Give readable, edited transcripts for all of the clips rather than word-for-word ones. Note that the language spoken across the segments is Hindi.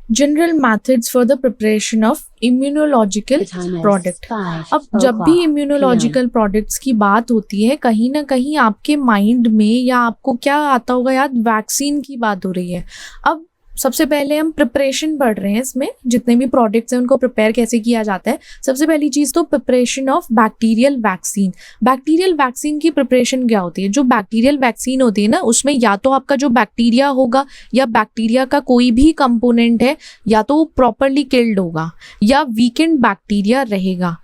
General methods for the preparation of immunological product. अब जब भी इम्यूनोलॉजिकल प्रोडक्ट्स की बात होती है, कहीं ना कहीं आपके माइंड में या आपको क्या आता होगा याद, वैक्सीन की बात हो रही है। अब सबसे पहले हम प्रिपरेशन पढ़ रहे हैं, इसमें जितने भी प्रोडक्ट्स हैं उनको प्रिपेयर कैसे किया जाता है। सबसे पहली चीज़ तो preparation of bacterial vaccine. Bacterial vaccine की प्रिपरेशन क्या होती है? जो बैक्टीरियल वैक्सीन होती है ना, उसमें या तो आपका जो बैक्टीरिया होगा या बैक्टीरिया का कोई भी कंपोनेंट है, या तो वो प्रॉपरली किल्ड होगा या वीकेंड बैक्टीरिया रहेगा।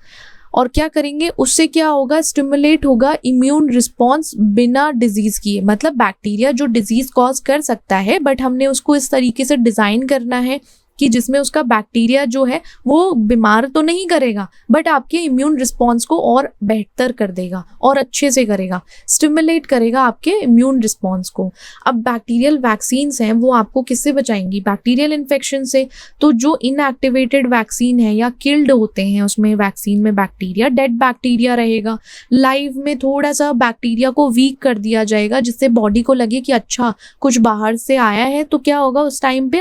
और क्या करेंगे उससे, क्या होगा, स्टिमुलेट होगा इम्यून रिस्पॉन्स बिना डिजीज किए। मतलब बैक्टीरिया जो डिजीज कॉज कर सकता है, बट हमने उसको इस तरीके से डिजाइन करना है कि जिसमें उसका बैक्टीरिया जो है वो बीमार तो नहीं करेगा, बट आपके इम्यून रिस्पॉन्स को और बेहतर कर देगा और अच्छे से करेगा, स्टिमुलेट करेगा आपके इम्यून रिस्पॉन्स को। अब बैक्टीरियल वैक्सीन्स हैं वो आपको किससे बचाएंगी? बैक्टीरियल इन्फेक्शन से। तो जो इनएक्टिवेटेड वैक्सीन है या किल्ड होते हैं उसमें वैक्सीन में बैक्टीरिया, डेड बैक्टीरिया रहेगा। लाइव में थोड़ा सा बैक्टीरिया को वीक कर दिया जाएगा, जिससे बॉडी को लगे कि अच्छा कुछ बाहर से आया है। तो क्या होगा उस टाइम पे,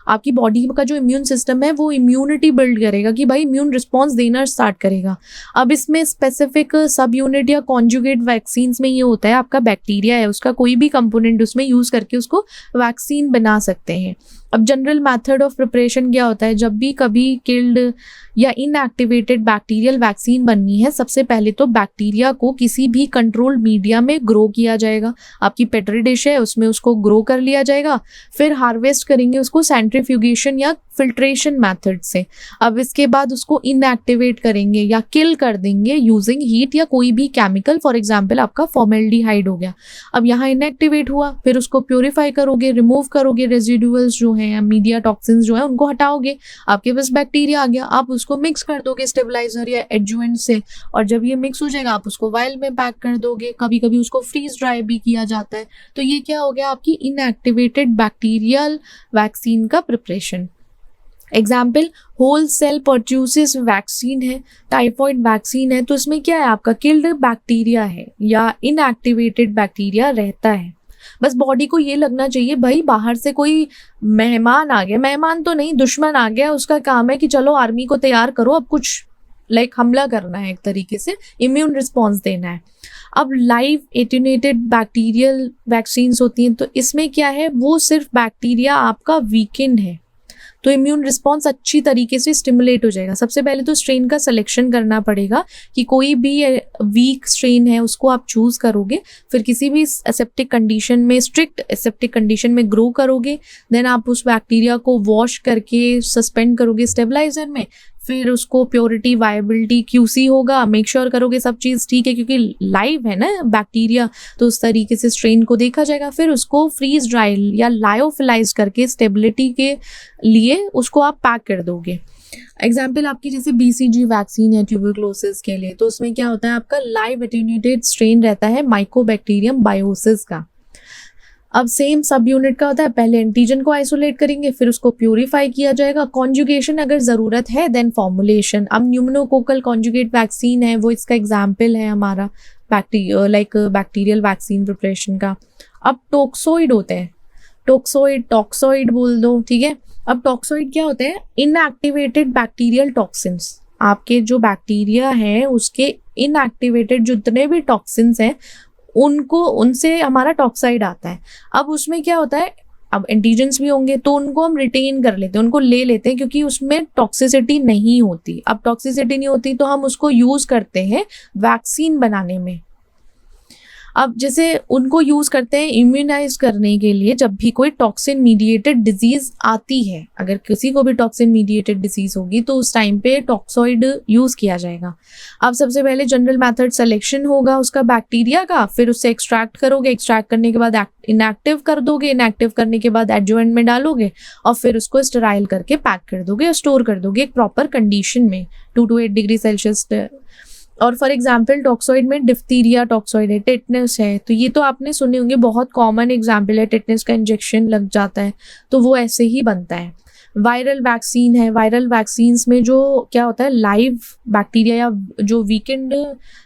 आपकी बॉडी का जो इम्यून सिस्टम है वो इम्यूनिटी बिल्ड करेगा कि भाई इम्यून रिस्पॉन्स देना स्टार्ट करेगा। अब इसमें स्पेसिफिक सब यूनिट या कॉन्जुगेट वैक्सीन में ये होता है, आपका बैक्टीरिया है उसका कोई भी कंपोनेंट उसमें यूज करके उसको वैक्सीन बना सकते हैं। अब जनरल मेथड ऑफ प्रिपरेशन क्या होता है? जब भी कभी किल्ड या इनएक्टिवेटेड बैक्टीरियल वैक्सीन बननी है, सबसे पहले तो बैक्टीरिया को किसी भी कंट्रोल्ड मीडिया में ग्रो किया जाएगा। आपकी पेट्री डिश है उसमें उसको ग्रो कर लिया जाएगा, फिर हार्वेस्ट करेंगे उसको सेंट्रीफ्यूगेशन या फिल्ट्रेशन मेथड से। अब इसके बाद उसको इनएक्टिवेट करेंगे या किल कर देंगे यूजिंग हीट या कोई भी केमिकल, फॉर एग्जांपल आपका फॉर्मेल्डिहाइड हो गया। अब यहाँ इनएक्टिवेट हुआ, फिर उसको प्योरीफाई करोगे, रिमूव करोगे रेजिडुअल्स जो हैं, मीडिया टॉक्सिन्स जो है उनको हटाओगे, आपके पास बैक्टीरिया आ गया। आप उसको मिक्स कर दोगे स्टेबलाइजर या एडजुवेंट से, और जब ये मिक्स हो जाएगा आप उसको वायल में पैक कर दोगे। कभी कभी उसको फ्रीज ड्राई भी किया जाता है। तो ये क्या हो गया, आपकी इनएक्टिवेटेड बैक्टीरियल वैक्सीन का preparation. Example whole cell pertussis vaccine है, टाइफॉइड वैक्सीन है। तो इसमें क्या है, आपका किल्ड बैक्टीरिया है या इनएक्टिवेटेड बैक्टीरिया रहता है। बस बॉडी को ये लगना चाहिए भाई बाहर से कोई मेहमान आ गया, मेहमान तो नहीं दुश्मन आ गया, उसका काम है कि चलो आर्मी को तैयार करो, अब कुछ हमला करना है, एक तरीके से इम्यून रिस्पॉन्स देना है। अब लाइव एटेन्यूएटेड बैक्टीरियल वैक्सीन्स होती हैं, तो इसमें क्या है, वो सिर्फ बैक्टीरिया आपका वीकेंड है, तो इम्यून रिस्पॉन्स अच्छी तरीके से स्टिमुलेट हो जाएगा। सबसे पहले तो स्ट्रेन का सिलेक्शन करना पड़ेगा कि कोई भी वीक स्ट्रेन है उसको आप चूज करोगे, फिर किसी भी एसेप्टिक कंडीशन में, स्ट्रिक्ट एसेप्टिक कंडीशन में ग्रो करोगे। देन आप उस बैक्टीरिया को वॉश करके सस्पेंड करोगे स्टेबलाइजर में, फिर उसको प्योरिटी, वायबिलिटी, क्यूसी होगा, मेक श्योर करोगे सब चीज़ ठीक है, क्योंकि लाइव है ना बैक्टीरिया, तो उस तरीके से स्ट्रेन को देखा जाएगा। फिर उसको फ्रीज ड्राई या लायोफिलाइज करके स्टेबिलिटी के लिए उसको आप पैक कर दोगे। एग्जाम्पल आपकी जैसे BCG वैक्सीन है ट्यूबरक्लोसिस के लिए, तो उसमें क्या होता है, आपका लाइव एटेन्यूएटेड स्ट्रेन रहता है माइकोबैक्टीरियम बायोसिस का। अब सेम सब यूनिट का होता है, पहले एंटीजन को आइसोलेट करेंगे, फिर उसको प्यूरिफाई किया जाएगा, कॉन्जुगेशन अगर ज़रूरत है, देन फॉर्मुलेशन। अब न्यूमोकोकल कॉन्जुगेट वैक्सीन है वो इसका एग्जाम्पल है हमारा बैक्टीरियल वैक्सीन प्रिपरेशन का। अब टॉक्सोइड होते हैं, टॉक्सोइड बोल दो, ठीक है। अब टॉक्सोइड क्या होते हैं, इनएक्टिवेटेड बैक्टीरियल टॉक्सिन्स। आपके जो बैक्टीरिया है उसके इनएक्टिवेटेड जितने भी टॉक्सिन्स हैं उनसे हमारा टॉक्साइड आता है। अब उसमें क्या होता है, अब एंटीजेंस भी होंगे तो उनको हम रिटेन कर लेते हैं, उनको ले लेते हैं, क्योंकि उसमें टॉक्सिसिटी नहीं होती। अब टॉक्सिसिटी नहीं होती तो हम उसको यूज करते हैं वैक्सीन बनाने में। अब जैसे उनको यूज करते हैं इम्यूनाइज करने के लिए, जब भी कोई टॉक्सिन मीडिएटेड डिजीज आती है, अगर किसी को भी टॉक्सिन मीडिएटेड डिजीज होगी तो उस टाइम पे टॉक्सोइड यूज किया जाएगा। अब सबसे पहले जनरल मेथड सिलेक्शन होगा उसका बैक्टीरिया का, फिर उससे एक्सट्रैक्ट करोगे, एक्सट्रैक्ट करने के बाद इनएक्टिव कर दोगे, इनएक्टिव करने के बाद एडजुवेंट में डालोगे और फिर उसको स्टेराइल करके पैक कर दोगे और स्टोर कर दोगे एक प्रॉपर कंडीशन में 2 to 8 डिग्री सेल्सियस। और फॉर एग्जाम्पल टॉक्सोइड में डिफ्थीरिया टॉक्सोइड है, टेटनस है, तो ये तो आपने सुने होंगे, बहुत कॉमन एग्जाम्पल है, टेटनस का इंजेक्शन लग जाता है तो वो ऐसे ही बनता है। वायरल वैक्सीन है, वायरल वैक्सीन्स में जो क्या होता है, लाइव बैक्टीरिया या जो वीकेंड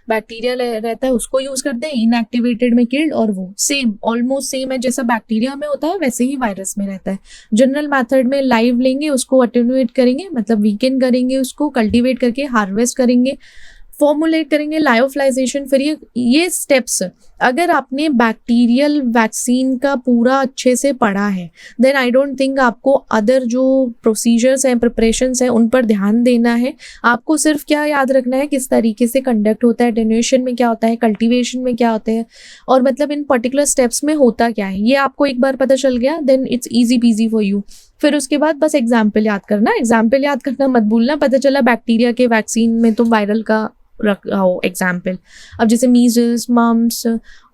बैक्टीरिया रहता है उसको यूज करते हैं, इनएक्टिवेटेड में किल्ड, और वो सेम ऑलमोस्ट सेम है जैसा बैक्टीरिया में होता है वैसे ही वायरस में रहता है। जनरल मेथड में लाइव लेंगे, उसको अटेन्यूएट करेंगे, मतलब वीकेंड करेंगे, उसको कल्टीवेट करके हार्वेस्ट करेंगे, फॉर्मुलेट करेंगे, लायोफिलाइजेशन, फिर ये स्टेप्स अगर आपने बैक्टीरियल वैक्सीन का पूरा अच्छे से पढ़ा है देन आई डोंट थिंक आपको अदर जो प्रोसीजर्स हैं, प्रिपरेशंस हैं, उन पर ध्यान देना है। आपको सिर्फ क्या याद रखना है, किस तरीके से कंडक्ट होता है, अटेन्यूएशन में क्या होता है, कल्टीवेशन में क्या होते हैं, और मतलब इन पर्टिकुलर स्टेप्स में होता क्या है, ये आपको एक बार पता चल गया then it's easy peasy for you. फिर उसके बाद बस एग्जाम्पल याद करना, एग्जाम्पल याद करना मत भूलना। पता चला बैक्टीरिया के वैक्सीन में तो वायरल का रखा हो एग्जाम्पल। अब जैसे मीजल्स, मम्स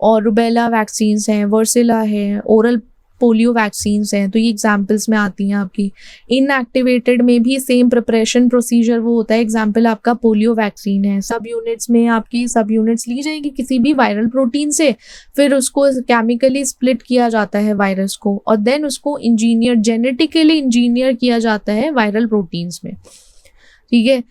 और रुबेला वैक्सीन्स हैं, वर्सिला है, ओरल पोलियो वैक्सीन्स हैं, तो ये एग्जाम्पल्स में आती हैं आपकी। इनएक्टिवेटेड में भी सेम प्रिपरेशन प्रोसीजर वो होता है, एग्जाम्पल आपका पोलियो वैक्सीन है। सब यूनिट्स में आपकी सब यूनिट्स ली जाएगी किसी भी वायरल प्रोटीन से, फिर उसको केमिकली स्प्लिट किया जाता है वायरस को, और देन उसको इंजीनियर, जेनेटिकली इंजीनियर किया जाता है वायरल प्रोटीन्स में। ठीक है,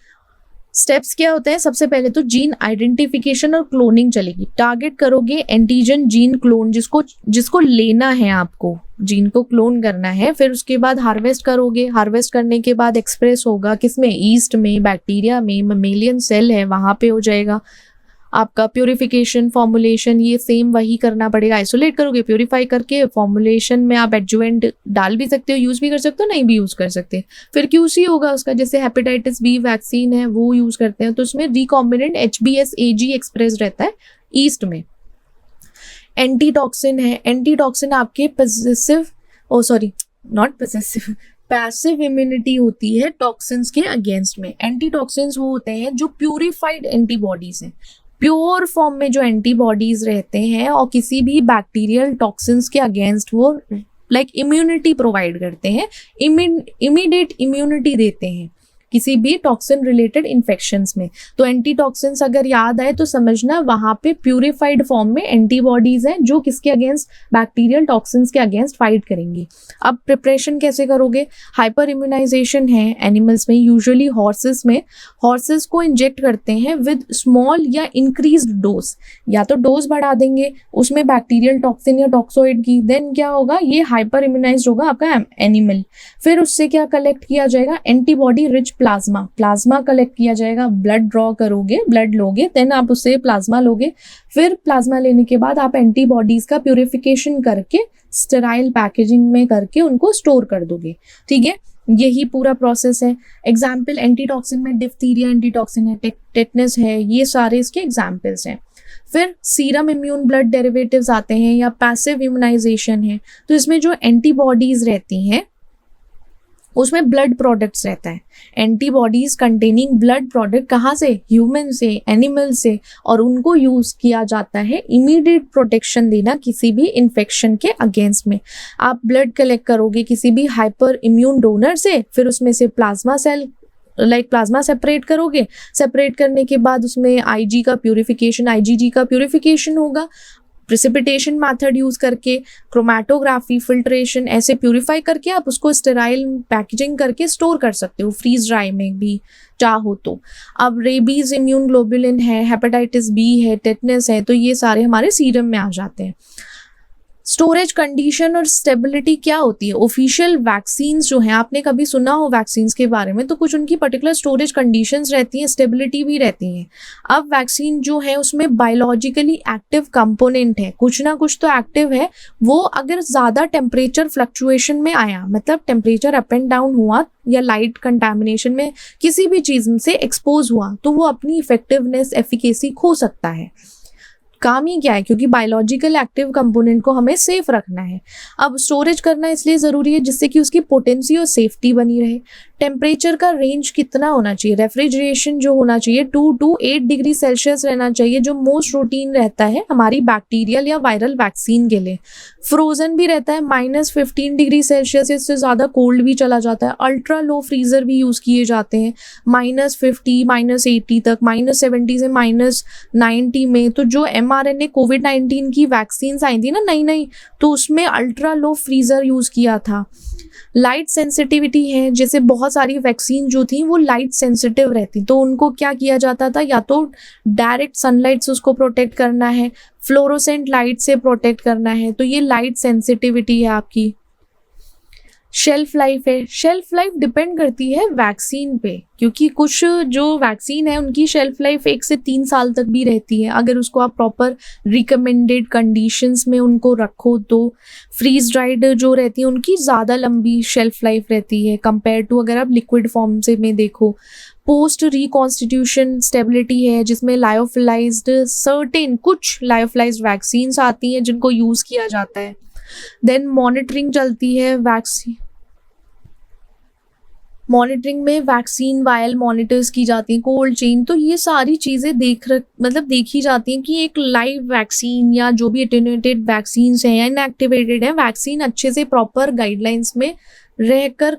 स्टेप्स क्या होते हैं, सबसे पहले तो जीन आइडेंटिफिकेशन और क्लोनिंग चलेगी। टारगेट करोगे एंटीजन जीन क्लोन, जिसको लेना है, आपको जीन को क्लोन करना है। फिर उसके बाद हार्वेस्ट करोगे, हार्वेस्ट करने के बाद एक्सप्रेस होगा किसमें, ईस्ट में, बैक्टीरिया में, ममेलियन सेल है वहां पे हो जाएगा आपका प्यूरिफिकेशन, फॉर्मुलेशन, ये सेम वही करना पड़ेगा। आइसोलेट करोगे, प्यूरिफाई करके फॉर्मुलेशन में आप एडजुवेंट डाल भी सकते हो, यूज भी कर सकते हो, नहीं भी यूज कर सकते। फिर क्यूसी होगा उसका, जैसे हेपेटाइटिस बी वैक्सीन है वो यूज करते हैं तो उसमें रिकॉम्बिनेंट HBsAg एक्सप्रेस रहता है ईस्ट में। एंटीटॉक्सिन है, एंटीटॉक्सिन आपके पैसिव इम्यूनिटी होती है टॉक्सिन्स के अगेंस्ट में। एंटीटॉक्सिन्स वो होते हैं जो प्यूरिफाइड एंटीबॉडीज हैं, प्योर फॉर्म में जो एंटीबॉडीज रहते हैं और किसी भी बैक्टीरियल टॉक्सिन्स के अगेंस्ट वो इम्यूनिटी प्रोवाइड करते हैं, इमीडिएट इम्यूनिटी देते हैं किसी भी टॉक्सिन रिलेटेड इन्फेक्शंस में। तो एंटीटॉक्सिन्स अगर याद आए तो समझना वहां पे प्यूरिफाइड फॉर्म में एंटीबॉडीज हैं जो किसके अगेंस्ट, बैक्टीरियल टॉक्सिन्स के अगेंस्ट फाइट करेंगी। अब प्रिपरेशन कैसे करोगे, हाइपर इम्यूनाइजेशन है एनिमल्स में, यूजुअली हॉर्सेस में। हॉर्सेस को इंजेक्ट करते हैं विद स्मॉल या इंक्रीज्ड डोज, या तो डोज बढ़ा देंगे उसमें बैक्टीरियल टॉक्सिन या टॉक्सोइड की, देन क्या होगा, ये हाइपर इम्यूनाइज्ड होगा आपका एनिमल। फिर उससे क्या कलेक्ट किया जाएगा, एंटीबॉडी रिच प्लाज्मा कलेक्ट किया जाएगा, ब्लड ड्रॉ करोगे, ब्लड लोगे, देन आप उससे प्लाज्मा लोगे। फिर प्लाज्मा लेने के बाद आप एंटीबॉडीज का प्यूरिफिकेशन करके स्टेराइल पैकेजिंग में करके उनको स्टोर कर दोगे। ठीक है, यही पूरा प्रोसेस है। एग्जाम्पल एंटीटॉक्सिन में डिफ्थीरिया एंटीटॉक्सिन है, टेटनस है, ये सारे इसके एग्जाम्पल्स हैं। फिर सीरम इम्यून ब्लड डेरिवेटिव्स आते हैं या पैसिव इम्यूनाइजेशन है, तो इसमें जो एंटीबॉडीज रहती हैं उसमें ब्लड प्रोडक्ट्स रहता है। एंटीबॉडीज कंटेनिंग ब्लड प्रोडक्ट कहाँ से, ह्यूमन से, एनिमल से, और उनको यूज किया जाता है इमीडिएट प्रोटेक्शन देना किसी भी इन्फेक्शन के अगेंस्ट में। आप ब्लड कलेक्ट करोगे किसी भी हाइपर इम्यून डोनर से, फिर उसमें से प्लाज्मा सेल प्लाज्मा सेपरेट करोगे, सेपरेट करने के बाद उसमें IgG का प्यूरिफिकेशन होगा, प्रिसिपिटेशन मेथड यूज करके, क्रोमेटोग्राफी, फिल्ट्रेशन, ऐसे प्यूरिफाई करके आप उसको स्टेराइल पैकेजिंग करके स्टोर कर सकते हो, फ्रीज ड्राई में भी चाहो तो। अब रेबीज इम्यून ग्लोबुलिन है, हेपेटाइटिस बी है, टेटनस है, तो ये सारे हमारे सीरम में आ जाते हैं। स्टोरेज कंडीशन और स्टेबिलिटी क्या होती है, ऑफिशियल वैक्सीन्स जो हैं, आपने कभी सुना हो वैक्सीन्स के बारे में, तो कुछ उनकी पर्टिकुलर स्टोरेज कंडीशंस रहती हैं, स्टेबिलिटी भी रहती हैं। अब वैक्सीन जो है उसमें बायोलॉजिकली एक्टिव कंपोनेंट है, कुछ ना कुछ तो एक्टिव है, वो अगर ज़्यादा टेम्परेचर फ्लक्चुएशन में आया, मतलब टेम्परेचर अप एंड डाउन हुआ या लाइट कंटैमिनेशन में किसी भी चीज़ से एक्सपोज हुआ, तो वो अपनी इफेक्टिवनेस, एफिकेसी खो सकता है। काम ही क्या है, क्योंकि बायोलॉजिकल एक्टिव कंपोनेंट को हमें सेफ रखना है। अब स्टोरेज करना इसलिए ज़रूरी है जिससे कि उसकी पोटेंसी और सेफ्टी बनी रहे। टेम्परेचर का रेंज कितना होना चाहिए, रेफ्रिजरेशन जो होना चाहिए 2 to 8 डिग्री सेल्सियस रहना चाहिए, जो मोस्ट रूटीन रहता है हमारी बैक्टीरियल या वायरल वैक्सीन के लिए। फ्रोजन भी रहता है -15 डिग्री सेल्सियस, इससे ज़्यादा कोल्ड भी चला जाता है। अल्ट्रा लो फ्रीज़र भी यूज़ किए जाते हैं -50, -80 तक, -70 से -90 में। तो जो mRNA कोविड-19 की वैक्सीन आई थी ना नई, तो उसमें अल्ट्रा लो फ्रीज़र यूज़ किया था। लाइट सेंसिटिविटी है, जैसे बहुत सारी वैक्सीन जो थी वो लाइट सेंसिटिव रहती, तो उनको क्या किया जाता था, या तो डायरेक्ट सनलाइट से उसको प्रोटेक्ट करना है, फ्लोरोसेंट लाइट से प्रोटेक्ट करना है, तो ये लाइट सेंसिटिविटी है आपकी। शेल्फ लाइफ है, शेल्फ लाइफ डिपेंड करती है वैक्सीन पे, क्योंकि कुछ जो वैक्सीन है उनकी शेल्फ लाइफ 1 से 3 साल तक भी रहती है, अगर उसको आप प्रॉपर रिकमेंडेड कंडीशंस में उनको रखो तो। फ्रीज ड्राइड जो रहती है उनकी ज़्यादा लंबी शेल्फ लाइफ रहती है कंपेयर टू अगर आप लिक्विड फॉर्म से में देखो। पोस्ट रिकॉन्स्टिट्यूशन स्टेबिलिटी है, जिसमें लायोफिलाइज्ड सर्टेन कुछ लायोफिलाइज्ड वैक्सीन्स आती हैं जिनको यूज़ किया जाता है। देन मॉनिटरिंग चलती है, मॉनिटरिंग में वैक्सीन वायल मॉनिटर्स की जाती हैं, कोल्ड चेन, तो ये सारी चीज़ें देखी जाती हैं कि एक लाइव वैक्सीन या जो भी एटेन्यूएटेड वैक्सीन हैं या इनएक्टिवेटेड है वैक्सीन अच्छे से प्रॉपर गाइडलाइंस में रहकर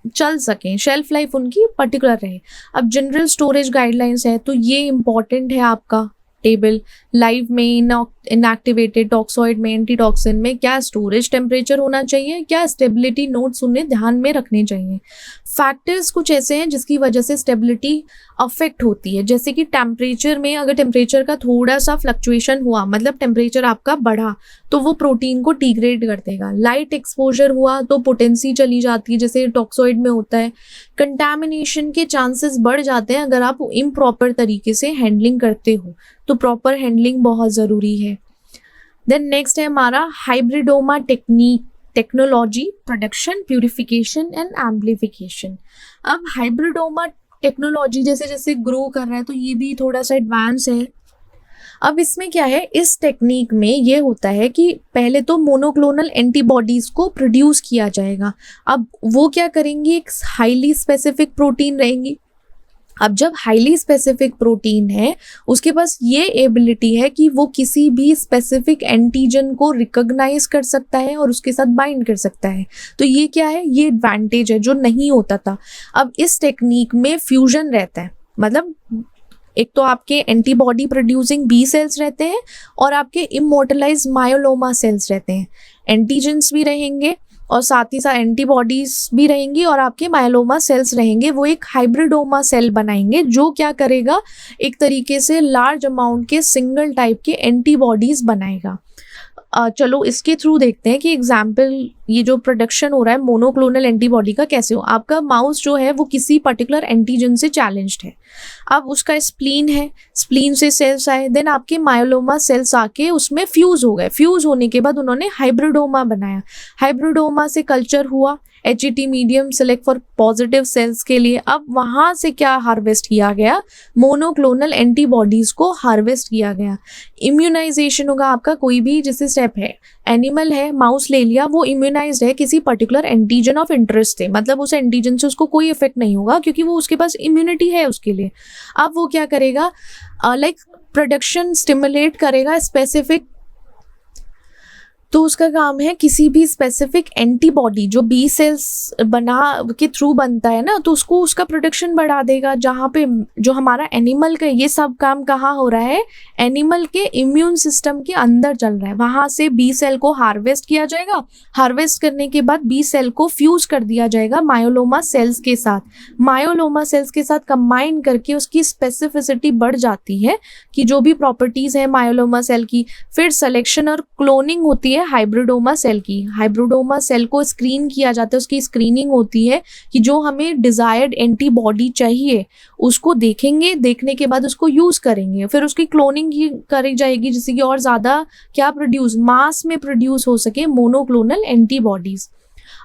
चल सकें, शेल्फ लाइफ उनकी पर्टिकुलर रहे। अब जनरल स्टोरेज गाइडलाइंस है, तो ये इम्पॉर्टेंट है आपका टेबल। लाइव में, इनएक्टिवेटेड, टॉक्सॉइड में, एंटीटॉक्सिन में क्या स्टोरेज टेम्परेचर होना चाहिए, क्या स्टेबिलिटी नोट्स उन्हें ध्यान में रखने चाहिए। फैक्टर्स कुछ ऐसे हैं जिसकी वजह से स्टेबिलिटी अफेक्ट होती है, जैसे कि टेम्परेचर में अगर टेम्परेचर का थोड़ा सा फ्लक्चुएशन हुआ, मतलब टेम्परेचर आपका बढ़ा, तो वो प्रोटीन को डिग्रेड कर देगा। लाइट एक्सपोजर हुआ तो पोटेंसी चली जाती है, जैसे टॉक्सॉइड में होता है। कंटैमिनेशन के चांसेस बढ़ जाते हैं अगर आप इम्प्रॉपर तरीके से हैंडलिंग करते हो, तो प्रॉपर हैंडलिंग बहुत ज़रूरी है। देन नेक्स्ट है हमारा hybridoma technology, production, purification and amplification. अब हाइब्रिडोमा टेक्नोलॉजी जैसे जैसे ग्रो कर रहा है तो ये भी थोड़ा सा एडवांस है। अब इसमें क्या है, इस टेक्निक में ये होता है कि पहले तो मोनोक्लोनल एंटीबॉडीज को प्रोड्यूस किया जाएगा। अब वो क्या करेंगी, एक हाईली स्पेसिफिक प्रोटीन रहेंगी। अब जब हाईली स्पेसिफिक प्रोटीन है उसके पास ये एबिलिटी है कि वो किसी भी स्पेसिफिक एंटीजन को रिकॉग्नाइज कर सकता है और उसके साथ बाइंड कर सकता है। तो ये क्या है, ये एडवांटेज है जो नहीं होता था। अब इस टेक्निक में फ्यूजन रहता है, मतलब एक तो आपके एंटीबॉडी प्रोड्यूसिंग बी सेल्स रहते हैं और आपके इमोर्टलाइज मायोलोमा सेल्स रहते हैं। एंटीजेंस भी रहेंगे और साथ ही साथ एंटीबॉडीज भी रहेंगी और आपके मायोलोमा सेल्स रहेंगे। वो एक हाइब्रिडोमा सेल बनाएंगे जो क्या करेगा, एक तरीके से लार्ज अमाउंट के सिंगल टाइप के एंटीबॉडीज बनाएगा। चलो इसके थ्रू देखते हैं कि एग्जाम्पल ये जो प्रोडक्शन हो रहा है मोनोक्लोनल एंटीबॉडी का कैसे हो। आपका माउस जो है वो किसी पर्टिकुलर एंटीजन से चैलेंज्ड है। अब उसका स्प्लीन है, स्प्लीन से सेल्स आए, देन आपके मायोलोमा सेल्स आके उसमें फ्यूज हो गए। फ्यूज होने के बाद उन्होंने हाइब्रिडोमा बनाया। हाइब्रिडोमा से कल्चर हुआ, HET medium select for positive cells के लिए। अब वहाँ से क्या हार्वेस्ट किया गया, मोनोक्लोनल एंटीबॉडीज को हार्वेस्ट किया गया। इम्यूनाइजेशन होगा आपका, कोई भी जैसे स्टेप है, एनिमल है, माउस ले लिया, वो इम्यूनाइज्ड है किसी पर्टिकुलर एंटीजन ऑफ इंटरेस्ट से, मतलब उस एंटीजन से उसको कोई इफेक्ट नहीं होगा क्योंकि वो उसके पास इम्यूनिटी है उसके लिए। अब वो क्या करेगा, लाइक प्रोडक्शन स्टिमुलेट करेगा स्पेसिफिक, तो उसका काम है किसी भी स्पेसिफिक एंटीबॉडी जो बी सेल्स बना के थ्रू बनता है ना, तो उसको उसका प्रोडक्शन बढ़ा देगा। जहाँ पे जो हमारा एनिमल का ये सब काम कहाँ हो रहा है, एनिमल के इम्यून सिस्टम के अंदर चल रहा है। वहाँ से बी सेल को हार्वेस्ट किया जाएगा, हार्वेस्ट करने के बाद बी सेल को फ्यूज कर दिया जाएगा मायोलोमा सेल्स के साथ। मायोलोमा सेल्स के साथ कंबाइन करके उसकी स्पेसिफिसिटी बढ़ जाती है कि जो भी प्रॉपर्टीज़ है मायोलोमा सेल की। फिर सिलेक्शन और क्लोनिंग होती है हाइब्रिडोमा सेल की। हाइब्रिडोमा सेल को स्क्रीन किया जाता है, उसकी स्क्रीनिंग होती है कि जो हमें डिजायर्ड एंटीबॉडी चाहिए उसको देखेंगे, देखने के बाद उसको यूज करेंगे। फिर उसकी क्लोनिंग करी जाएगी जिससे कि और ज्यादा क्या प्रोड्यूस, मास में प्रोड्यूस हो सके मोनोक्लोनल एंटीबॉडीज।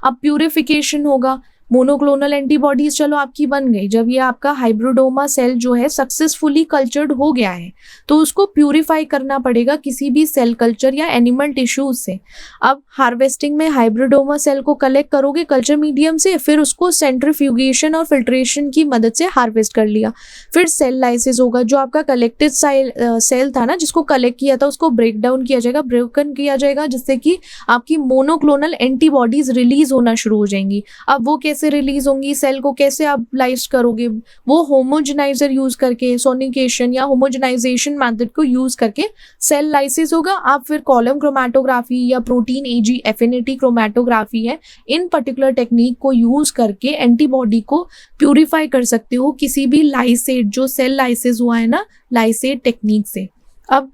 अब प्यूरिफिकेशन होगा, मोनोक्लोनल एंटीबॉडीज चलो आपकी बन गई। जब ये आपका हाइब्रिडोमा सेल जो है सक्सेसफुली कल्चर्ड हो गया है तो उसको प्यूरिफाई करना पड़ेगा किसी भी सेल कल्चर या एनिमल टिश्यूज से। अब हार्वेस्टिंग में हाइब्रिडोमा सेल को कलेक्ट करोगे कल्चर मीडियम से, फिर उसको सेंट्रीफ्यूगेशन और फिल्ट्रेशन की मदद से हार्वेस्ट कर लिया। फिर सेल लाइसिस होगा, जो आपका कलेक्टेड सेल था ना जिसको कलेक्ट किया था उसको ब्रेक डाउन किया जाएगा, ब्रोकन किया जाएगा, जिससे कि आपकी मोनोक्लोनल एंटीबॉडीज रिलीज होना शुरू हो जाएंगी। अब वो कैसे कैसे रिलीज होंगी, सेल को कैसे आप लाइज करोगे, वो होमोजेनाइजर यूज करके, सोनिकेशन या होमोजेनाइजेशन मेथड को यूज करके सेल लाइसिस होगा। आप फिर कॉलम क्रोमैटोग्राफी या प्रोटीन एजी एफिनिटी क्रोमैटोग्राफी है, इन पर्टिकुलर टेक्निक को यूज करके एंटीबॉडी को प्यूरिफाई कर सकते हो किसी भी लाइसेट, जो सेल लाइसिस हुआ है ना, लाइसेट टेक्निक से। अब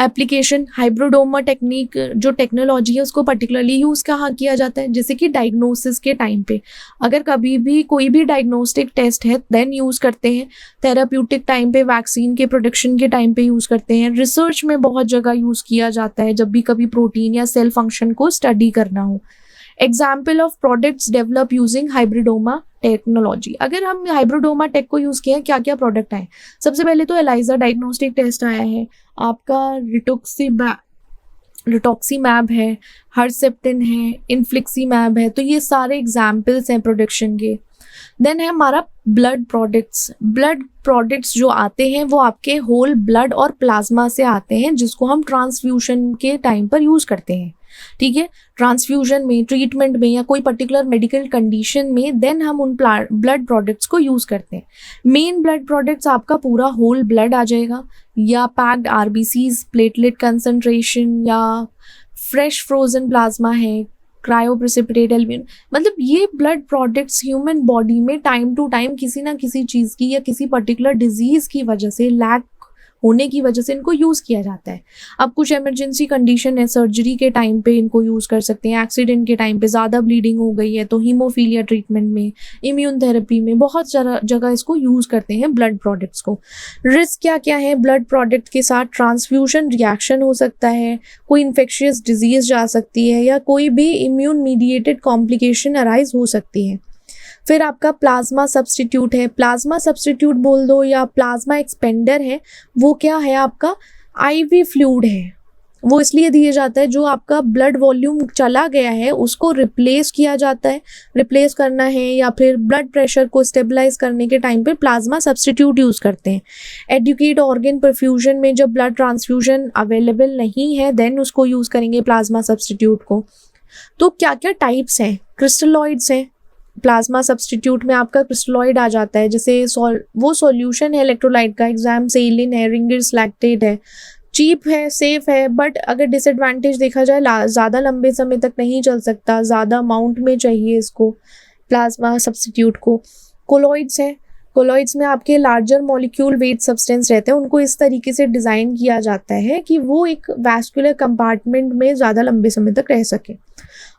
एप्लीकेशन हाइब्रिडोमा टेक्निक जो टेक्नोलॉजी है उसको पर्टिकुलरली यूज़ कहाँ किया जाता है, जैसे कि डायग्नोसिस के टाइम पे, अगर कभी भी कोई भी डायग्नोस्टिक टेस्ट है देन यूज़ करते हैं, थेराप्यूटिक टाइम पे, वैक्सीन के प्रोडक्शन के टाइम पे यूज़ करते हैं, रिसर्च में बहुत जगह यूज़ किया जाता है जब भी कभी प्रोटीन या सेल फंक्शन को स्टडी करना हो। Example of products develop using hybridoma technology, अगर हम हाइब्रिडोमा टेक को यूज़ किया, क्या क्या प्रोडक्ट आए, सबसे पहले तो एलाइजा डायग्नोस्टिक टेस्ट आया है, आपका रिटोक्सीमैब है, हर्सेप्टिन है, इन्फ्लिक्सीमैब है, तो ये सारे एग्जाम्पल्स हैं प्रोडक्शन के। देन है हमारा ब्लड प्रोडक्ट्स जो आते हैं वो आपके होल ब्लड और प्लाज्मा से आते हैं, जिसको हम ट्रांसफ्यूजन के टाइम पर यूज़ करते हैं, ठीक है। ट्रांसफ्यूजन में, ट्रीटमेंट में या कोई पर्टिकुलर मेडिकल कंडीशन में देन हम उन ब्लड प्रोडक्ट्स को यूज़ करते हैं। मेन ब्लड प्रोडक्ट्स आपका पूरा होल ब्लड आ जाएगा, या पैक्ड आरबीसीज, प्लेटलेट कंसंट्रेशन, या फ्रेश फ्रोजन प्लाज्मा है, क्रायोप्रेसिपिटेट एल्ब्यूमिन, मतलब ये ब्लड प्रोडक्ट्स ह्यूमन बॉडी में टाइम टू टाइम किसी ना किसी चीज़ की या किसी पर्टिकुलर डिजीज़ की वजह से, लैक होने की वजह से इनको यूज़ किया जाता है। अब कुछ इमरजेंसी कंडीशन है, सर्जरी के टाइम पे इनको यूज़ कर सकते हैं, एक्सीडेंट के टाइम पे ज़्यादा ब्लीडिंग हो गई है तो हीमोफीलिया ट्रीटमेंट में, इम्यून थेरेपी में, बहुत जगह इसको यूज़ करते हैं ब्लड प्रोडक्ट्स को। रिस्क क्या क्या है ब्लड प्रोडक्ट के साथ, ट्रांसफ्यूजन रिएक्शन हो सकता है, कोई इन्फेक्शियस डिजीज़ जा सकती है, या कोई भी इम्यून मीडिएटेड कॉम्प्लिकेशन अराइज हो सकती है। फिर आपका प्लाज्मा सब्सटीट्यूट है, प्लाज्मा सब्सटीट्यूट बोल दो या प्लाज्मा एक्सपेंडर है, वो क्या है, आपका आईवी फ्लूइड है, वो इसलिए दिया जाता है जो आपका ब्लड वॉल्यूम चला गया है उसको रिप्लेस किया जाता है, रिप्लेस करना है या फिर ब्लड प्रेशर को स्टेबलाइज करने के टाइम पे प्लाज्मा सब्सटीट्यूट यूज़ करते हैं। एडुकेट ऑर्गन परफ्यूजन में जब ब्लड ट्रांसफ्यूजन अवेलेबल नहीं है देन उसको यूज़ करेंगे प्लाज्मा सब्सटीट्यूट को। तो क्या क्या टाइप्स हैं, क्रिस्टलॉइड्स हैं, प्लाज्मा सब्सटीट्यूट में आपका क्रिस्टलॉइड आ जाता है, जैसे वो सॉल्यूशन है इलेक्ट्रोलाइट का, एग्जाम सेलिन है, रिंगर्स लैक्टेट है, चीप है, सेफ है, बट अगर डिसएडवांटेज देखा जाए ज़्यादा लंबे समय तक नहीं चल सकता, ज़्यादा अमाउंट में चाहिए इसको प्लाज्मा सब्सटीट्यूट को। कोलॉइड्स है, कोलॉइड्स में आपके लार्जर मॉलिक्यूल वेट सब्सटेंस रहते हैं, उनको इस तरीके से डिज़ाइन किया जाता है कि वो एक वैस्कुलर कंपार्टमेंट में ज़्यादा लंबे समय तक रह सके।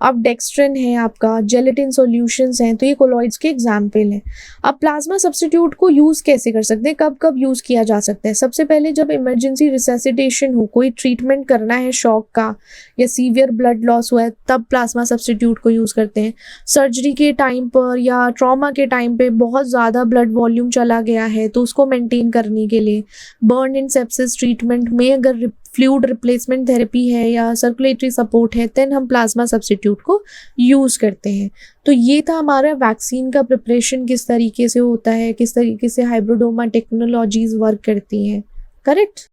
अब डेक्स्ट्रिन है आपका, जेलेटिन सॉल्यूशंस हैं, तो ये कोलॉइड्स के एग्जाम्पल हैं। अब प्लाज्मा सब्सटीट्यूट को यूज़ कैसे कर सकते हैं, कब कब यूज़ किया जा सकता है, सबसे पहले जब इमरजेंसी रिसेसिटेशन हो, कोई ट्रीटमेंट करना है शॉक का या सीवियर ब्लड लॉस हुआ है, तब प्लाज्मा सब्सटीट्यूट को यूज़ करते हैं। सर्जरी के टाइम पर या ट्रॉमा के टाइम पे बहुत ज़्यादा ब्लड वॉल्यूम चला गया है तो उसको मेंटेन करने के लिए, बर्न एंड सेप्सिस ट्रीटमेंट में अगर फ्लूइड रिप्लेसमेंट थेरेपी है या सर्कुलेटरी सपोर्ट है देन हम प्लाज्मा सब्सटीट्यूट को यूज़ करते हैं। तो ये था हमारा वैक्सीन का प्रिपरेशन किस तरीके से होता है, किस तरीके से हाइब्रिडोमा टेक्नोलॉजीज वर्क करती हैं, करेक्ट।